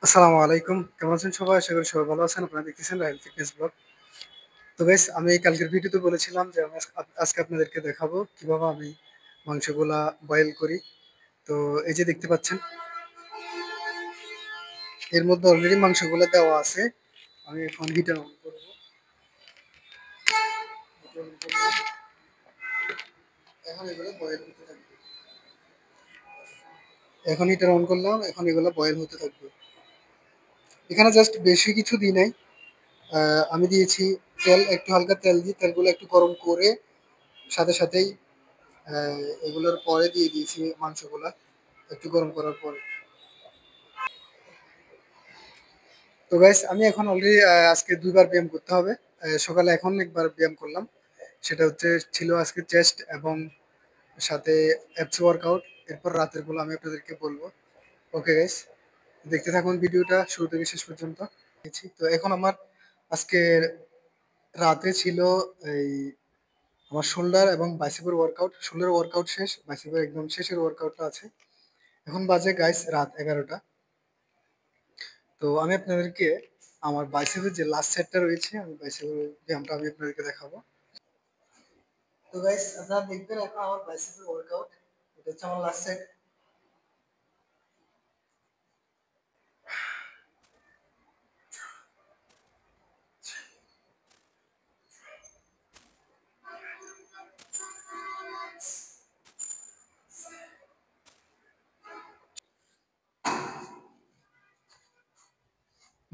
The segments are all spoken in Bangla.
আসসালামু আলাইকুম। কেমন আছেন সবাই? আশা করি সবাই ভালো আছেন। আপনারা দেখতেছেন রাহেল ফিটনেস ব্লগ। তো গাইস আমি কালকের ভিডিওতে বলেছিলাম যে আমি আজকে আপনাদেরকে দেখাবো কিভাবে আমি মাংসগুলা বয়েল করি। তো এই যে দেখতে পাচ্ছেন এর মধ্যে অলরেডি মাংসগুলা দেওয়া আছে। আমি এখন হিটার অন করব। এখন এগুলো বয়েল হতে থাকবে। এখন হিটার অন করলাম। এখন এগুলো বয়েল হতে থাকবে। এখানে জাস্ট বেশি কিছু দিই নাই। আমি দিয়েছি তেল, একটু হালকা তেল দিয়ে তেলগুলো একটু গরম করে সাথে সাথেই এগুলোর পরে দিয়ে দিয়েছি মাংসগুলা একটু গরম করার পরে। তো গাইস আমি এখন অলরেডি আজকে দুইবার ব্যায়াম করতে হবে। সকালে এখন একবার ব্যায়াম করলাম, সেটা হচ্ছে ছিল আজকে চেস্ট এবং সাথে অ্যাপস ওয়ার্কআউট। এরপর রাতের গুলো আমি আপনাদেরকে বলবো। ওকে গাইস, দেখতে থাকুন ভিডিওটা শুরু থেকে শেষ পর্যন্ত। তো এখন আমার আজকে রাতে ছিল এই আমার শোল্ডার এবং বাইসেপের ওয়ার্কআউট। শোল্ডার ওয়ার্কআউট শেষ, বাইসেপের একদম শেষের ওয়ার্কআউটটা আছে। এখন বাজে গাইস রাত 11টা। তো আমি আপনাদেরকে আমার বাইসেপের যে লাস্ট সেটটা রয়েছে, আমি বাইসেপের ব্যায়ামটা আমি আপনাদেরকে দেখাবো। তো গাইস আপনারা দেখবেন এখন আমার বাইসেপের ওয়ার্কআউট। এটা হচ্ছে আমার লাস্ট সেট।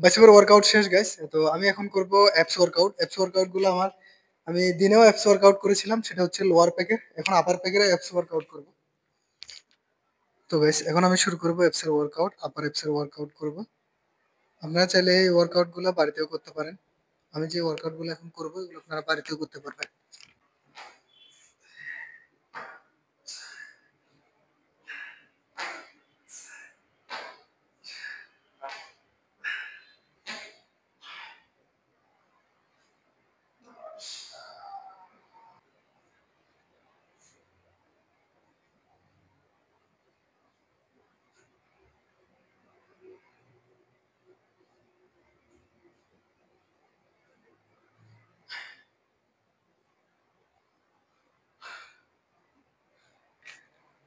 বাইসেপের ওয়ার্কআউট শেষ গাইস। তো আমি এখন করব অ্যাপস ওয়ার্কআউট। অ্যাপস ওয়ার্কআউট গুলো আমার, আমি দিনেও অ্যাপস ওয়ার্কআউট করেছিলাম, সেটা হচ্ছে লোয়ার প্যাকের। এখন আপার প্যাকের অ্যাপস ওয়ার্কআউট করব। তো গাইস এখন আমি শুরু করব অ্যাপস এর ওয়ার্কআউট, আপার অ্যাপস এর ওয়ার্কআউট করব। আপনারা চাইলে এই ওয়ার্কআউট গুলো বাড়িতেও করতে পারেন। আমি যে ওয়ার্কআউট গুলো এখন করবো এগুলো আপনারা বাড়িতেও করতে পারবেন।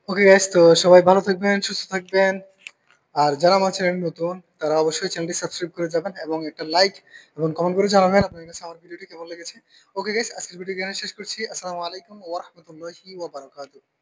ওকে গাইস, তো সবাই ভালো থাকবেন, সুস্থ থাকবেন। আর যারা আমার চ্যানেল নতুন তারা অবশ্যই চ্যানেলটি সাবস্ক্রাইব করে যাবেন এবং একটা লাইক এবং কমেন্ট করে জানাবেন আপনার কাছে আমার ভিডিওটি কেমন লেগেছে। ওকে গাইস, আজকের ভিডিও এখানে শেষ করছি। আসসালামু আলাইকুম ওয়া রাহমাতুল্লাহি ওয়া বারাকাতুহু।